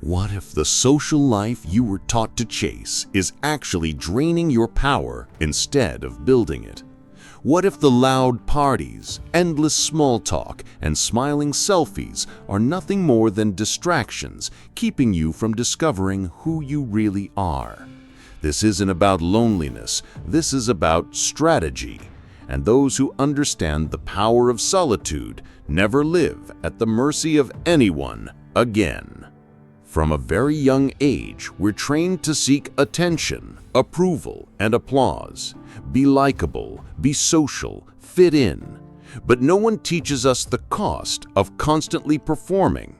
What if the social life you were taught to chase is actually draining your power instead of building it? What if the loud parties, endless small talk, and smiling selfies are nothing more than distractions keeping you from discovering who you really are? This isn't about loneliness, this is about strategy. And those who understand the power of solitude never live at the mercy of anyone again. From a very young age, we're trained to seek attention, approval, and applause. Be likable, be social, fit in. But no one teaches us the cost of constantly performing.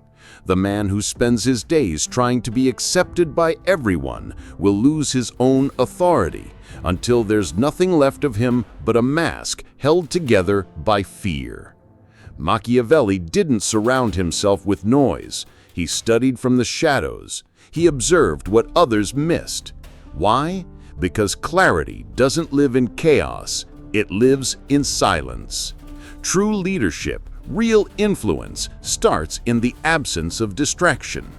The man who spends his days trying to be accepted by everyone will lose his own authority until there's nothing left of him but a mask held together by fear. Machiavelli didn't surround himself with noise. He studied from the shadows. He observed what others missed. Why? Because clarity doesn't live in chaos, it lives in silence. True leadership, real influence, starts in the absence of distraction.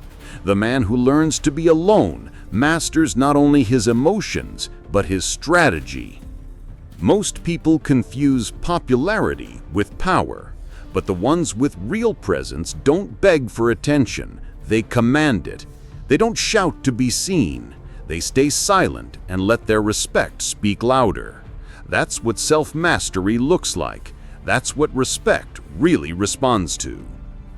The man who learns to be alone masters not only his emotions, but his strategy. Most people confuse popularity with power, but the ones with real presence don't beg for attention, they command it. They don't shout to be seen. They stay silent and let their respect speak louder. That's what self-mastery looks like. That's what respect really responds to.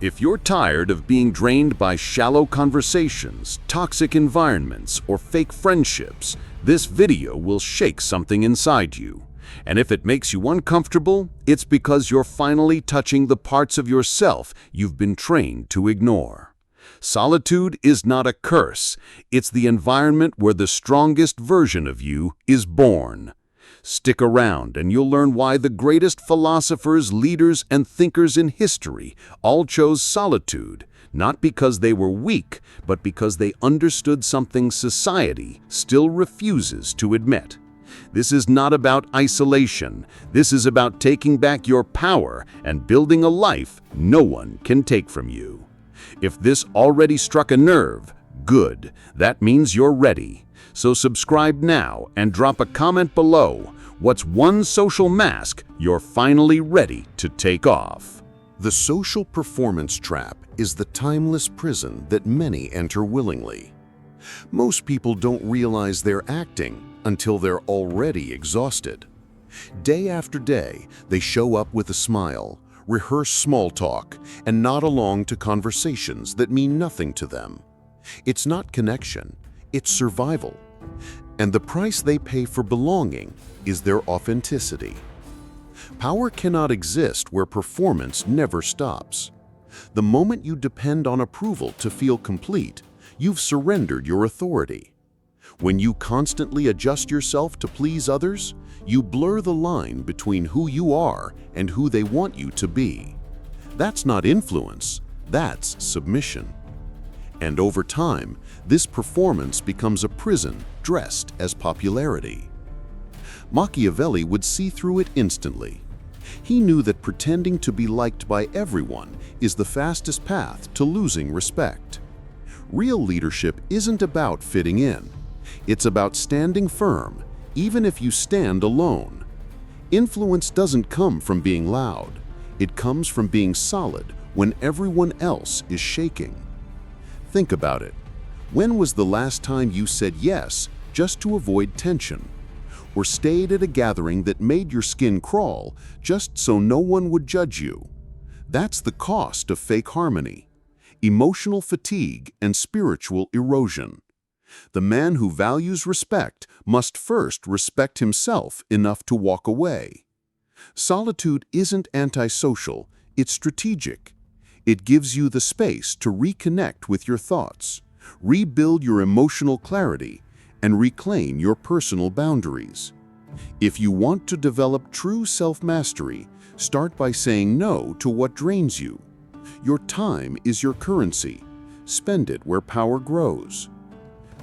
If you're tired of being drained by shallow conversations, toxic environments, or fake friendships, this video will shake something inside you. And if it makes you uncomfortable, it's because you're finally touching the parts of yourself you've been trained to ignore. Solitude is not a curse. It's the environment where the strongest version of you is born. Stick around and you'll learn why the greatest philosophers, leaders, and thinkers in history all chose solitude, not because they were weak, but because they understood something society still refuses to admit. This is not about isolation. This is about taking back your power and building a life no one can take from you. If this already struck a nerve, good. That means you're ready. So subscribe now and drop a comment below. What's one social mask you're finally ready to take off? The social performance trap is the timeless prison that many enter willingly. Most people don't realize they're acting until they're already exhausted. Day after day, they show up with a smile, rehearse small talk, and nod along to conversations that mean nothing to them. It's not connection, it's survival. And the price they pay for belonging is their authenticity. Power cannot exist where performance never stops. The moment you depend on approval to feel complete, you've surrendered your authority. When you constantly adjust yourself to please others, you blur the line between who you are and who they want you to be. That's not influence, that's submission. And over time, this performance becomes a prison dressed as popularity. Machiavelli would see through it instantly. He knew that pretending to be liked by everyone is the fastest path to losing respect. Real leadership isn't about fitting in. It's about standing firm, even if you stand alone. Influence doesn't come from being loud. It comes from being solid when everyone else is shaking. Think about it. When was the last time you said yes just to avoid tension? Or stayed at a gathering that made your skin crawl just so no one would judge you? That's the cost of fake harmony, emotional fatigue, and spiritual erosion. The man who values respect must first respect himself enough to walk away. Solitude isn't antisocial, it's strategic. It gives you the space to reconnect with your thoughts, rebuild your emotional clarity, and reclaim your personal boundaries. If you want to develop true self-mastery, start by saying no to what drains you. Your time is your currency. Spend it where power grows.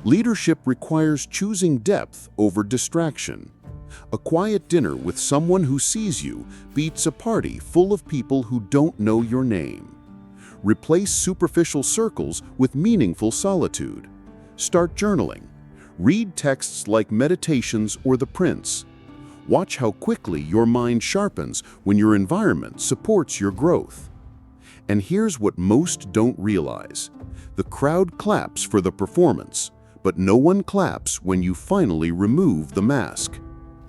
Leadership requires choosing depth over distraction. A quiet dinner with someone who sees you beats a party full of people who don't know your name. Replace superficial circles with meaningful solitude. Start journaling. Read texts like Meditations or The Prince. Watch how quickly your mind sharpens when your environment supports your growth. And here's what most don't realize. The crowd claps for the performance, but no one claps when you finally remove the mask.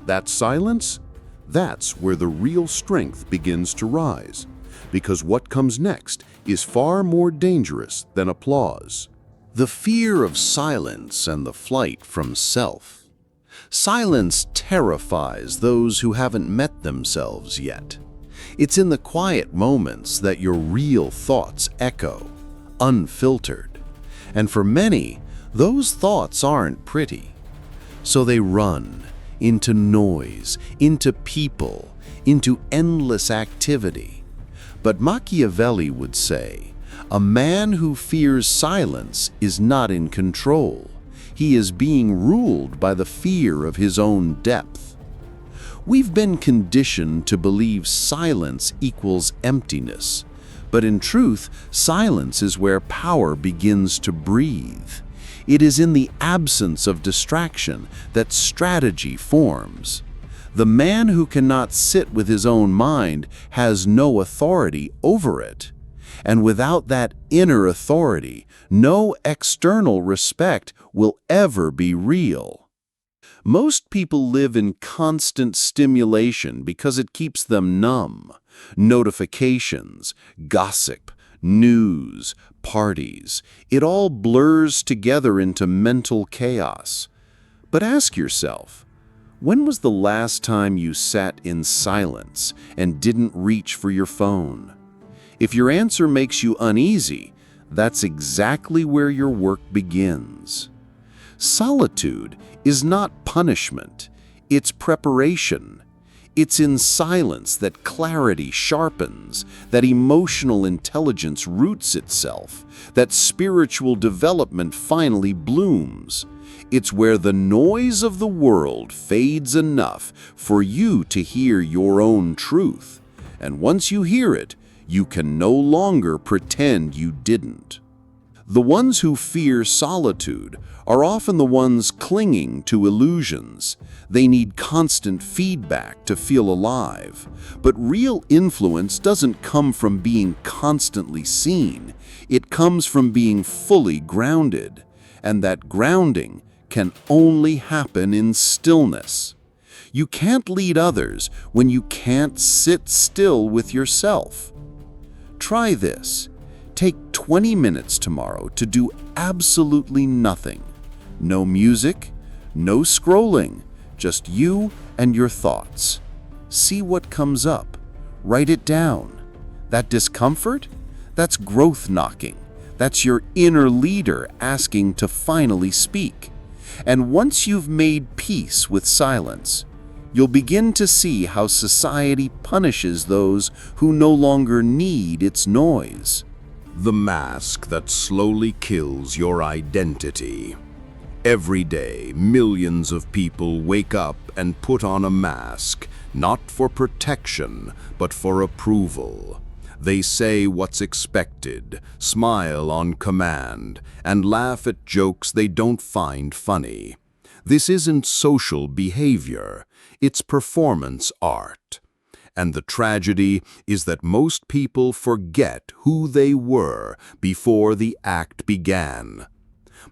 That silence? That's where the real strength begins to rise, because what comes next is far more dangerous than applause. The fear of silence and the flight from self. Silence terrifies those who haven't met themselves yet. It's in the quiet moments that your real thoughts echo, unfiltered. And for many, those thoughts aren't pretty. So they run into noise, into people, into endless activity. But Machiavelli would say, a man who fears silence is not in control. He is being ruled by the fear of his own depth. We've been conditioned to believe silence equals emptiness, but in truth, silence is where power begins to breathe. It is in the absence of distraction that strategy forms. The man who cannot sit with his own mind has no authority over it. And without that inner authority, no external respect will ever be real. Most people live in constant stimulation because it keeps them numb. Notifications, gossip, news, parties, it all blurs together into mental chaos. But ask yourself, when was the last time you sat in silence and didn't reach for your phone? If your answer makes you uneasy, that's exactly where your work begins. Solitude is not punishment, it's preparation. It's in silence that clarity sharpens, that emotional intelligence roots itself, that spiritual development finally blooms. It's where the noise of the world fades enough for you to hear your own truth. And once you hear it, you can no longer pretend you didn't. The ones who fear solitude are often the ones clinging to illusions. They need constant feedback to feel alive. But real influence doesn't come from being constantly seen. It comes from being fully grounded. And that grounding can only happen in stillness. You can't lead others when you can't sit still with yourself. Try this. Take 20 minutes tomorrow to do absolutely nothing. No music, no scrolling, just you and your thoughts. See what comes up. Write it down. That discomfort? That's growth knocking. That's your inner leader asking to finally speak. And once you've made peace with silence, you'll begin to see how society punishes those who no longer need its noise. The mask that slowly kills your identity. Every day, millions of people wake up and put on a mask, not for protection, but for approval. They say what's expected, smile on command, and laugh at jokes they don't find funny. This isn't social behavior, it's performance art. And the tragedy is that most people forget who they were before the act began.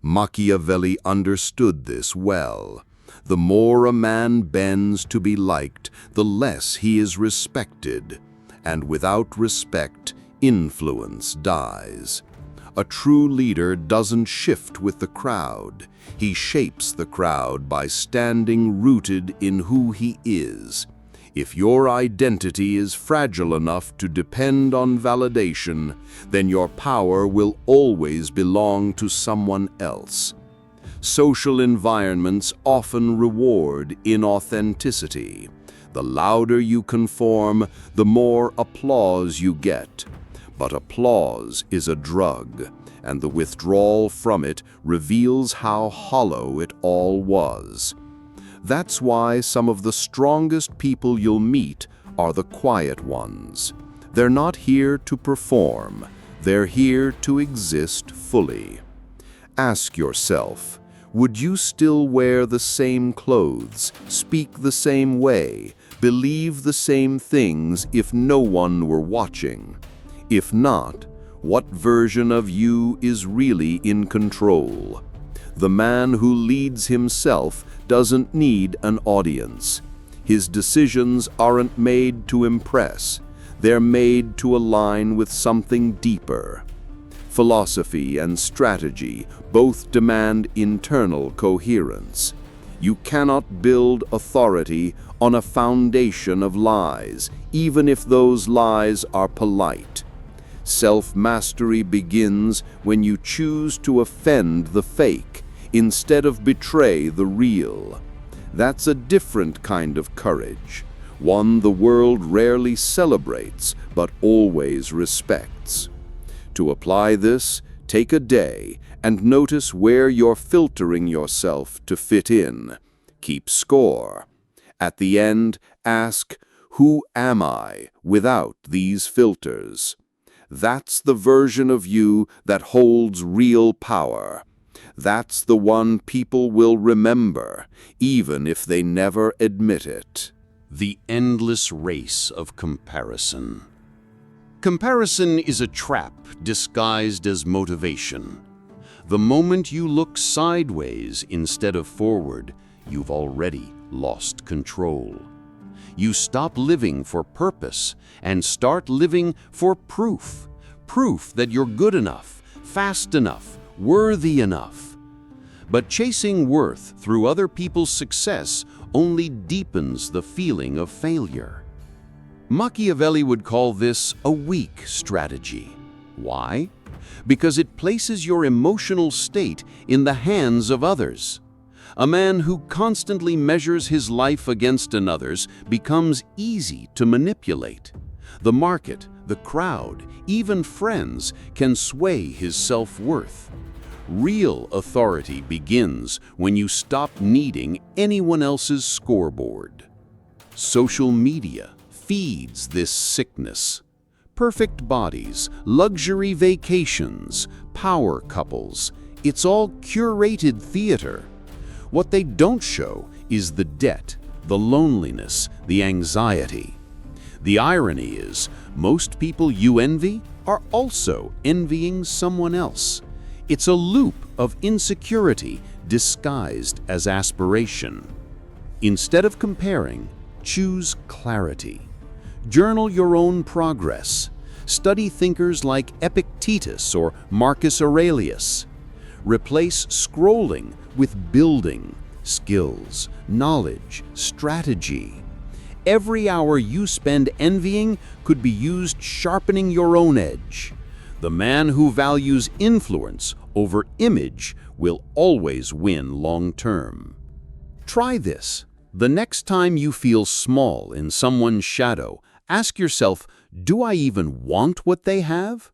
Machiavelli understood this well. The more a man bends to be liked, the less he is respected. And without respect, influence dies. A true leader doesn't shift with the crowd. He shapes the crowd by standing rooted in who he is. If your identity is fragile enough to depend on validation, then your power will always belong to someone else. Social environments often reward inauthenticity. The louder you conform, the more applause you get. But applause is a drug, and the withdrawal from it reveals how hollow it all was. That's why some of the strongest people you'll meet are the quiet ones. They're not here to perform. They're here to exist fully. Ask yourself, would you still wear the same clothes, speak the same way, believe the same things if no one were watching? If not, what version of you is really in control? The man who leads himself doesn't need an audience. His decisions aren't made to impress. They're made to align with something deeper. Philosophy and strategy both demand internal coherence. You cannot build authority on a foundation of lies, even if those lies are polite. Self-mastery begins when you choose to offend the fake instead of betray the real. That's a different kind of courage, one the world rarely celebrates but always respects. To apply this, take a day and notice where you're filtering yourself to fit in. Keep score. At the end, ask, who am I without these filters? That's the version of you that holds real power. That's the one people will remember, even if they never admit it. The endless race of comparison. Comparison is a trap disguised as motivation. The moment you look sideways instead of forward, you've already lost control. You stop living for purpose and start living for proof. Proof that you're good enough, fast enough, worthy enough. But chasing worth through other people's success only deepens the feeling of failure. Machiavelli would call this a weak strategy. Why? Because it places your emotional state in the hands of others. A man who constantly measures his life against another's becomes easy to manipulate. The market, the crowd, even friends can sway his self-worth. Real authority begins when you stop needing anyone else's scoreboard. Social media feeds this sickness. Perfect bodies, luxury vacations, power couples, it's all curated theater. What they don't show is the debt, the loneliness, the anxiety. The irony is, most people you envy are also envying someone else. It's a loop of insecurity disguised as aspiration. Instead of comparing, choose clarity. Journal your own progress. Study thinkers like Epictetus or Marcus Aurelius. Replace scrolling with building, skills, knowledge, strategy. Every hour you spend envying could be used sharpening your own edge. The man who values influence over image will always win long-term. Try this. The next time you feel small in someone's shadow, ask yourself, do I even want what they have?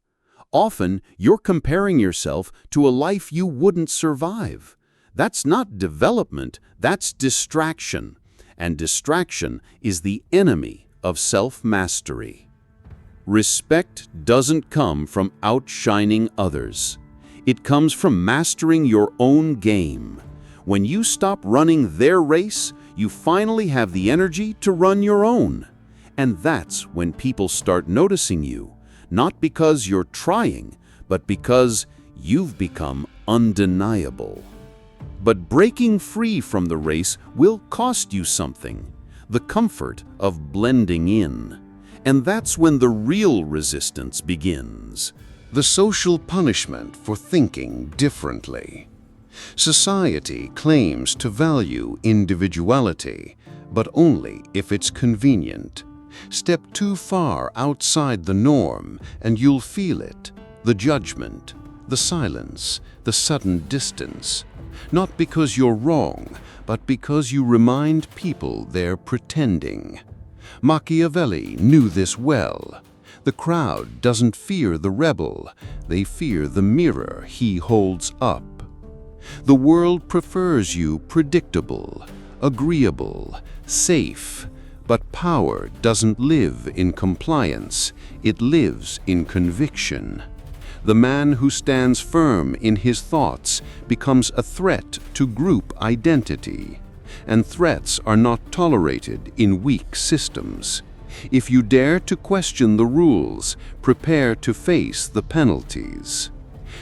Often, you're comparing yourself to a life you wouldn't survive. That's not development, that's distraction. And distraction is the enemy of self-mastery. Respect doesn't come from outshining others. It comes from mastering your own game. When you stop running their race, you finally have the energy to run your own. And that's when people start noticing you, not because you're trying, but because you've become undeniable. But breaking free from the race will cost you something, the comfort of blending in. And that's when the real resistance begins. The social punishment for thinking differently. Society claims to value individuality, but only if it's convenient. Step too far outside the norm and you'll feel it, the judgment, the silence, the sudden distance. Not because you're wrong, but because you remind people they're pretending. Machiavelli knew this well. The crowd doesn't fear the rebel, they fear the mirror he holds up. The world prefers you predictable, agreeable, safe, but power doesn't live in compliance, it lives in conviction. The man who stands firm in his thoughts becomes a threat to group identity, and threats are not tolerated in weak systems. If you dare to question the rules, prepare to face the penalties.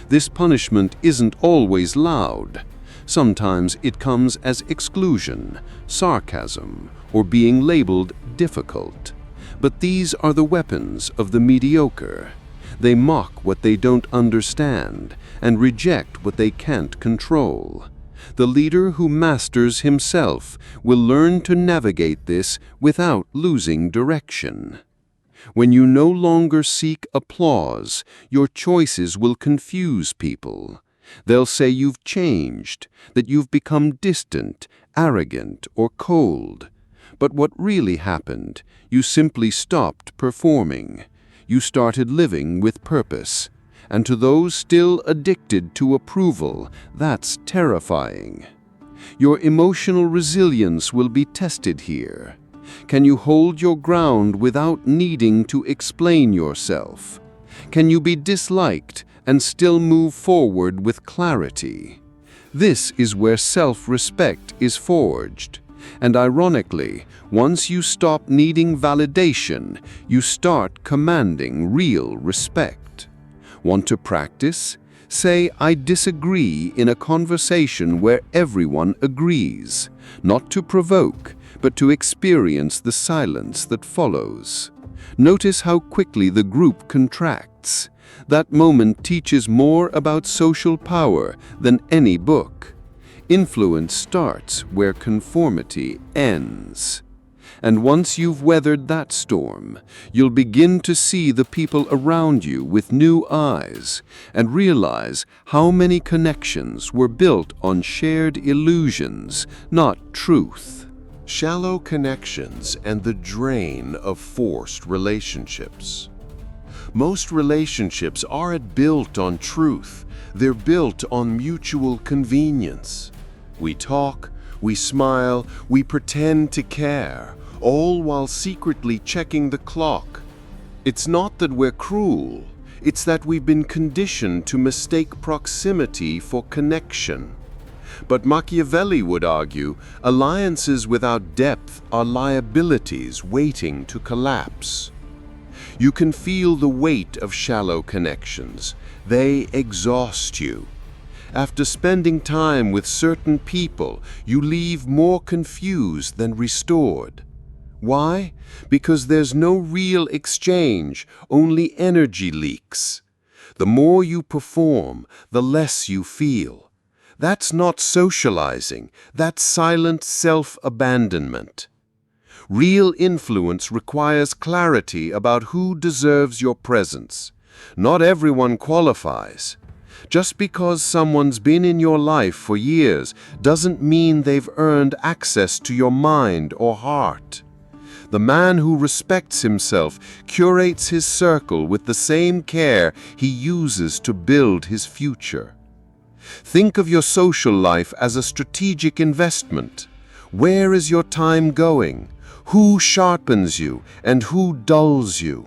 This punishment isn't always loud. Sometimes it comes as exclusion, sarcasm, or being labeled difficult. But these are the weapons of the mediocre. They mock what they don't understand and reject what they can't control. The leader who masters himself will learn to navigate this without losing direction. When you no longer seek applause, your choices will confuse people. They'll say you've changed, that you've become distant, arrogant, or cold. But what really happened, you simply stopped performing. You started living with purpose. And to those still addicted to approval, that's terrifying. Your emotional resilience will be tested here. Can you hold your ground without needing to explain yourself? Can you be disliked and still move forward with clarity? This is where self-respect is forged. And ironically, once you stop needing validation, you start commanding real respect. Want to practice? Say, I disagree in a conversation where everyone agrees, not to provoke, but to experience the silence that follows. Notice how quickly the group contracts. That moment teaches more about social power than any book. Influence starts where conformity ends. And once you've weathered that storm, you'll begin to see the people around you with new eyes and realize how many connections were built on shared illusions, not truth. Shallow connections and the drain of forced relationships. Most relationships aren't built on truth. They're built on mutual convenience. We talk, we smile, we pretend to care, all while secretly checking the clock. It's not that we're cruel, it's that we've been conditioned to mistake proximity for connection. But Machiavelli would argue, alliances without depth are liabilities waiting to collapse. You can feel the weight of shallow connections. They exhaust you. After spending time with certain people, you leave more confused than restored. Why? Because there's no real exchange, only energy leaks. The more you perform, the less you feel. That's not socializing, that's silent self-abandonment. Real influence requires clarity about who deserves your presence. Not everyone qualifies. Just because someone's been in your life for years doesn't mean they've earned access to your mind or heart. The man who respects himself curates his circle with the same care he uses to build his future. Think of your social life as a strategic investment. Where is your time going? Who sharpens you and who dulls you?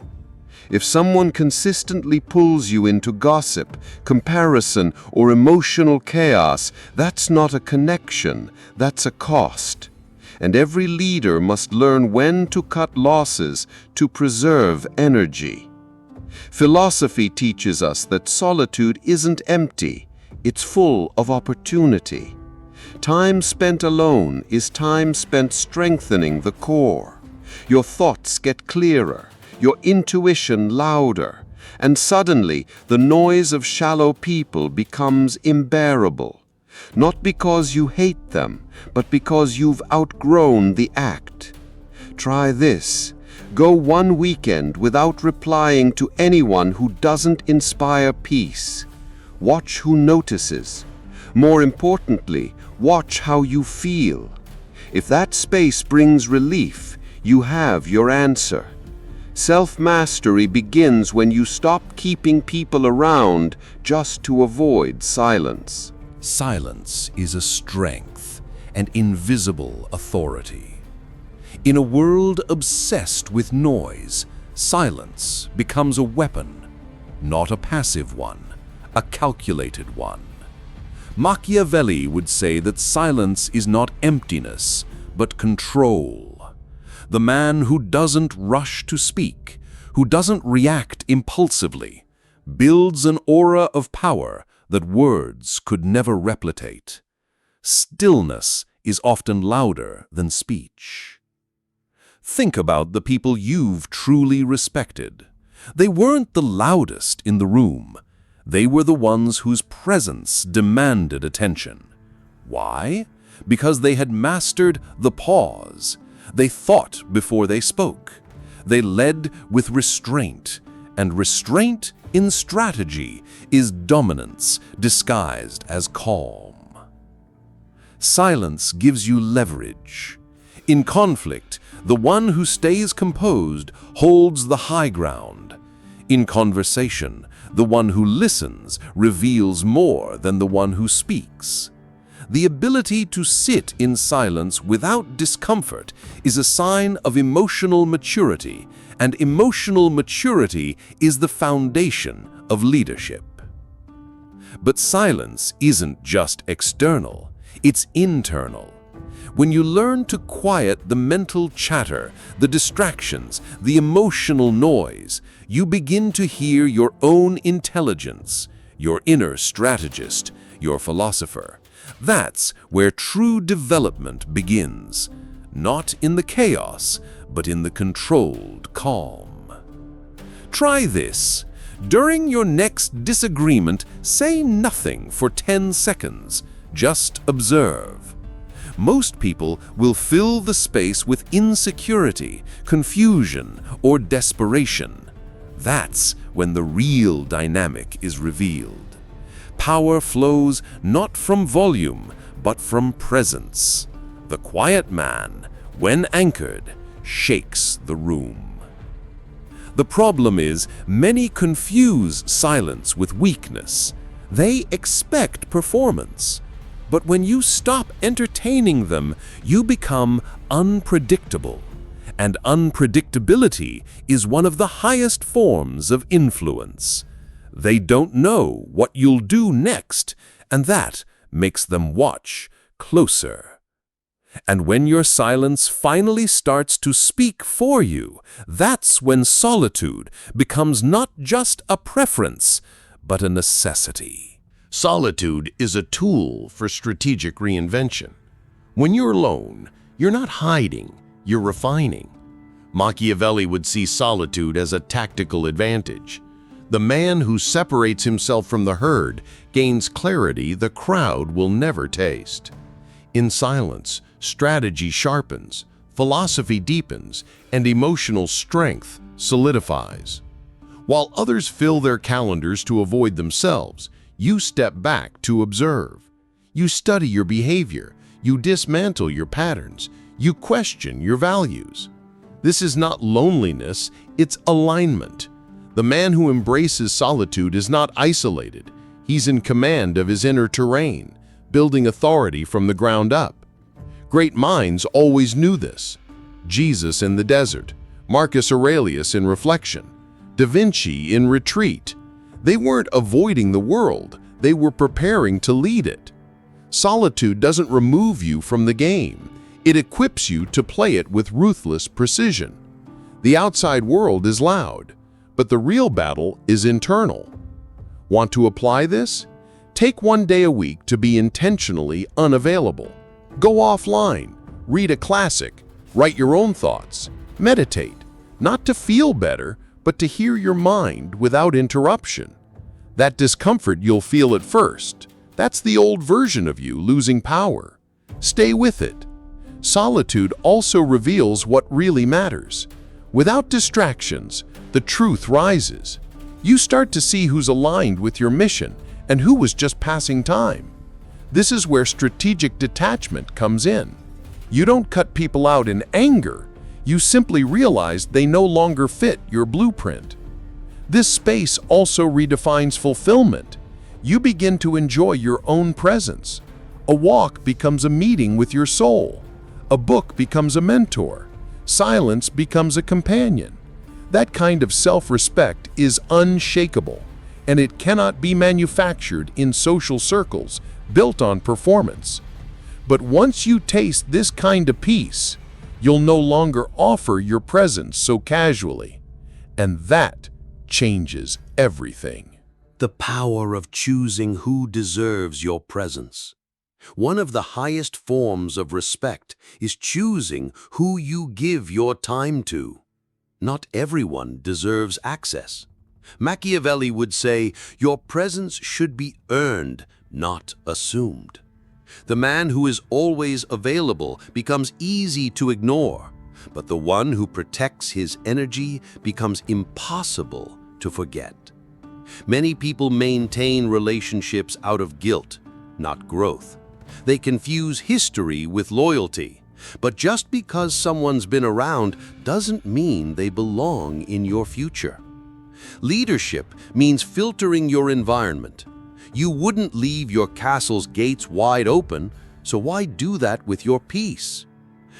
If someone consistently pulls you into gossip, comparison, or emotional chaos, that's not a connection, that's a cost. And every leader must learn when to cut losses to preserve energy. Philosophy teaches us that solitude isn't empty, it's full of opportunity. Time spent alone is time spent strengthening the core. Your thoughts get clearer, your intuition louder, and suddenly the noise of shallow people becomes unbearable. Not because you hate them, but because you've outgrown the act. Try this. Go one weekend without replying to anyone who doesn't inspire peace. Watch who notices. More importantly, watch how you feel. If that space brings relief, you have your answer. Self-mastery begins when you stop keeping people around just to avoid silence. Silence is a strength, an invisible authority. In a world obsessed with noise, silence becomes a weapon. not a passive one, a calculated one. Machiavelli would say that silence is not emptiness, but control. The man who doesn't rush to speak, who doesn't react impulsively, builds an aura of power that words could never replicate. Stillness is often louder than speech. Think about the people you've truly respected. They weren't the loudest in the room. They were the ones whose presence demanded attention. Why? Because they had mastered the pause. They thought before they spoke. They led with restraint, and restraint in strategy is dominance disguised as calm. Silence gives you leverage. In conflict, the one who stays composed holds the high ground. In conversation, the one who listens reveals more than the one who speaks. The ability to sit in silence without discomfort is a sign of emotional maturity, and emotional maturity is the foundation of leadership. But silence isn't just external, it's internal. When you learn to quiet the mental chatter, the distractions, the emotional noise, you begin to hear your own intelligence, your inner strategist, your philosopher. That's where true development begins, not in the chaos, but in the controlled calm. Try this. During your next disagreement, say nothing for 10 seconds. Just observe. Most people will fill the space with insecurity, confusion, or desperation. That's when the real dynamic is revealed. Power flows not from volume, but from presence. The quiet man, when anchored, shakes the room. The problem is, many confuse silence with weakness. They expect performance. But when you stop entertaining them, you become unpredictable. And unpredictability is one of the highest forms of influence. They don't know what you'll do next, and that makes them watch closer. And when your silence finally starts to speak for you, that's when solitude becomes not just a preference, but a necessity. Solitude is a tool for strategic reinvention. When you're alone, you're not hiding, you're refining. Machiavelli would see solitude as a tactical advantage. The man who separates himself from the herd gains clarity the crowd will never taste. In silence, strategy sharpens, philosophy deepens, and emotional strength solidifies. While others fill their calendars to avoid themselves, you step back to observe. You study your behavior, you dismantle your patterns, you question your values. This is not loneliness, it's alignment. The man who embraces solitude is not isolated. He's in command of his inner terrain, building authority from the ground up. Great minds always knew this. Jesus in the desert, Marcus Aurelius in reflection, Da Vinci in retreat. They weren't avoiding the world, they were preparing to lead it. Solitude doesn't remove you from the game. It equips you to play it with ruthless precision. The outside world is loud, but the real battle is internal. Want to apply this? Take one day a week to be intentionally unavailable. Go offline, read a classic, write your own thoughts, meditate, not to feel better, but to hear your mind without interruption. That discomfort you'll feel at first, that's the old version of you losing power. Stay with it. Solitude also reveals what really matters. Without distractions, the truth rises. You start to see who's aligned with your mission and who was just passing time. This is where strategic detachment comes in. You don't cut people out in anger. You simply realize they no longer fit your blueprint. This space also redefines fulfillment. You begin to enjoy your own presence. A walk becomes a meeting with your soul. A book becomes a mentor. Silence becomes a companion. That kind of self-respect is unshakable. and it cannot be manufactured in social circles built on performance. But once you taste this kind of peace, you'll no longer offer your presence so casually, and that changes everything. The power of choosing who deserves your presence. One of the highest forms of respect is choosing who you give your time to. Not everyone deserves access. Machiavelli would say, your presence should be earned, not assumed. The man who is always available becomes easy to ignore, but the one who protects his energy becomes impossible to forget. Many people maintain relationships out of guilt, not growth. They confuse history with loyalty. But just because someone's been around doesn't mean they belong in your future. Leadership means filtering your environment. You wouldn't leave your castle's gates wide open, so why do that with your peace?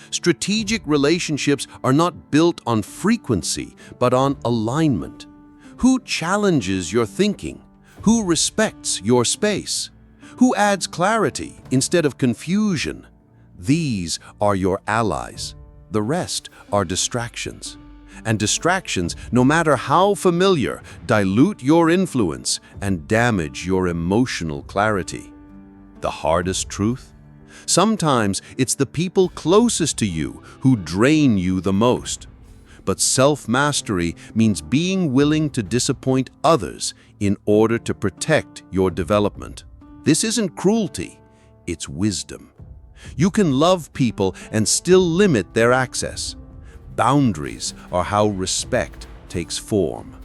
Strategic relationships are not built on frequency, but on alignment. Who challenges your thinking? Who respects your space? Who adds clarity instead of confusion? These are your allies. The rest are distractions. And distractions, no matter how familiar, dilute your influence and damage your emotional clarity. The hardest truth? Sometimes it's the people closest to you who drain you the most. But self-mastery means being willing to disappoint others in order to protect your development. This isn't cruelty, it's wisdom. You can love people and still limit their access. Boundaries are how respect takes form.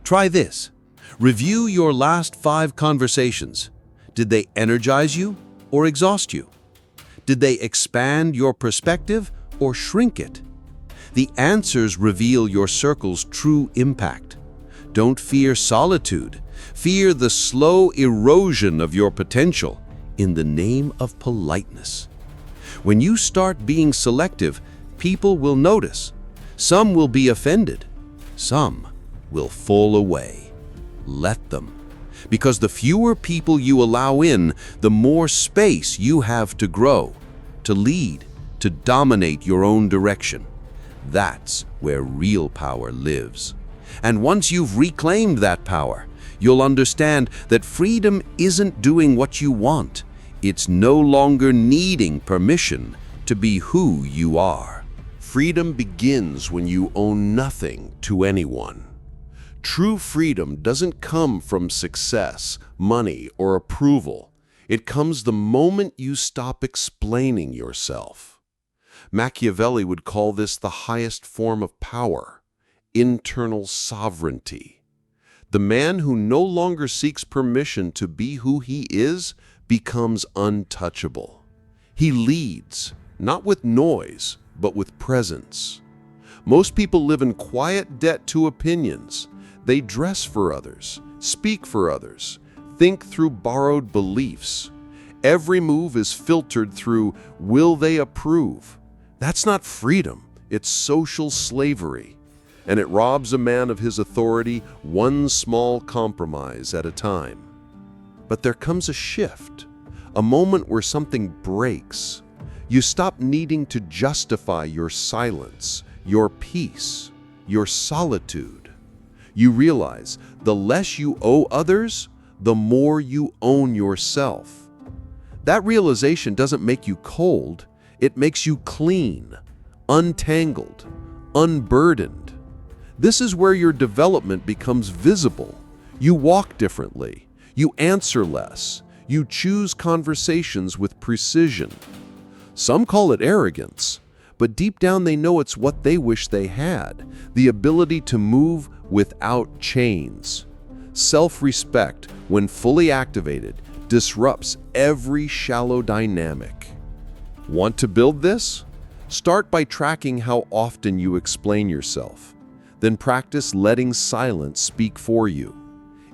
Try this. Review your last 5 conversations. Did they energize you or exhaust you? Did they expand your perspective or shrink it? The answers reveal your circle's true impact. Don't fear solitude. Fear the slow erosion of your potential in the name of politeness. When you start being selective, people will notice. Some will be offended. Some will fall away. Let them. Because the fewer people you allow in, the more space you have to grow, to lead, to dominate your own direction. That's where real power lives. And once you've reclaimed that power, you'll understand that freedom isn't doing what you want. It's no longer needing permission to be who you are. Freedom begins when you owe nothing to anyone. True freedom doesn't come from success, money, or approval. It comes the moment you stop explaining yourself. Machiavelli would call this the highest form of power, internal sovereignty. The man who no longer seeks permission to be who he is becomes untouchable. He leads, not with noise, but with presence. Most people live in quiet debt to opinions. They dress for others, speak for others, think through borrowed beliefs. Every move is filtered through, will they approve? That's not freedom, it's social slavery. And it robs a man of his authority one small compromise at a time. But there comes a shift, a moment where something breaks. You stop needing to justify your silence, your peace, your solitude. You realize the less you owe others, the more you own yourself. That realization doesn't make you cold, it makes you clean, untangled, unburdened. This is where your development becomes visible. You walk differently, you answer less, you choose conversations with precision. Some call it arrogance, but deep down they know it's what they wish they had, the ability to move without chains. Self-respect, when fully activated, disrupts every shallow dynamic. Want to build this? Start by tracking how often you explain yourself. Then practice letting silence speak for you.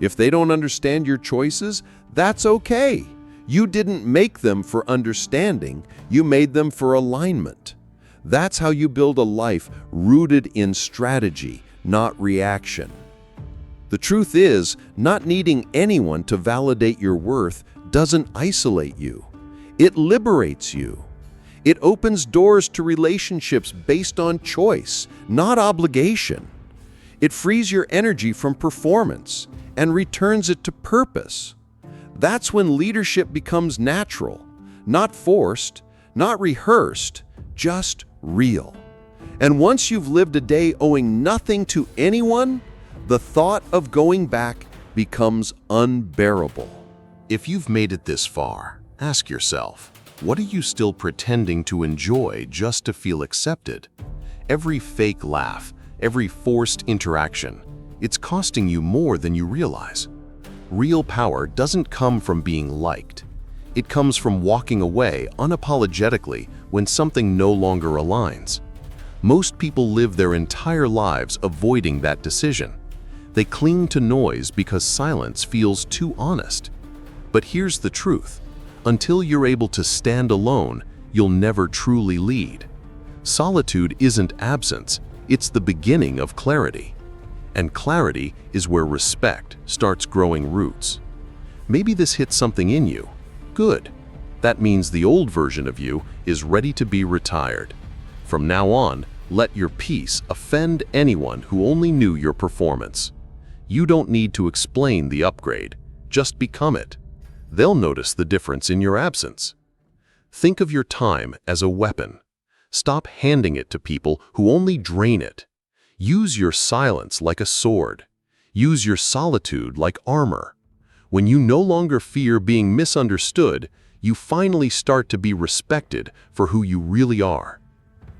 If they don't understand your choices, that's okay. You didn't make them for understanding, you made them for alignment. That's how you build a life rooted in strategy, not reaction. The truth is, not needing anyone to validate your worth doesn't isolate you. It liberates you. It opens doors to relationships based on choice, not obligation. It frees your energy from performance and returns it to purpose. That's when leadership becomes natural, not forced, not rehearsed, just real. And once you've lived a day owing nothing to anyone, the thought of going back becomes unbearable. If you've made it this far, ask yourself, what are you still pretending to enjoy just to feel accepted? Every fake laugh, every forced interaction, it's costing you more than you realize. Real power doesn't come from being liked. It comes from walking away unapologetically when something no longer aligns. Most people live their entire lives avoiding that decision. They cling to noise because silence feels too honest. But here's the truth. Until you're able to stand alone, you'll never truly lead. Solitude isn't absence, it's the beginning of clarity. And clarity is where respect starts growing roots. Maybe this hits something in you. Good. That means the old version of you is ready to be retired. From now on, let your peace offend anyone who only knew your performance. You don't need to explain the upgrade, just become it. They'll notice the difference in your absence. Think of your time as a weapon. Stop handing it to people who only drain it. Use your silence like a sword. Use your solitude like armor. When you no longer fear being misunderstood, you finally start to be respected for who you really are.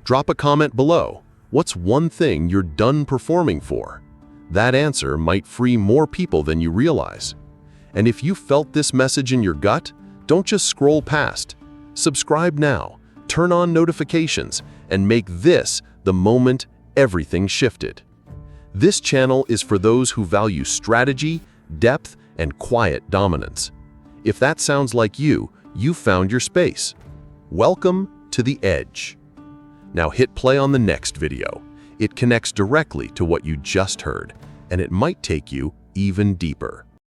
Drop a comment below. What's one thing you're done performing for? That answer might free more people than you realize. And if you felt this message in your gut, don't just scroll past. Subscribe now, turn on notifications, and make this the moment everything shifted. This channel is for those who value strategy, depth, and quiet dominance. If that sounds like you, you've found your space. Welcome to the Edge. Now hit play on the next video. It connects directly to what you just heard, and it might take you even deeper.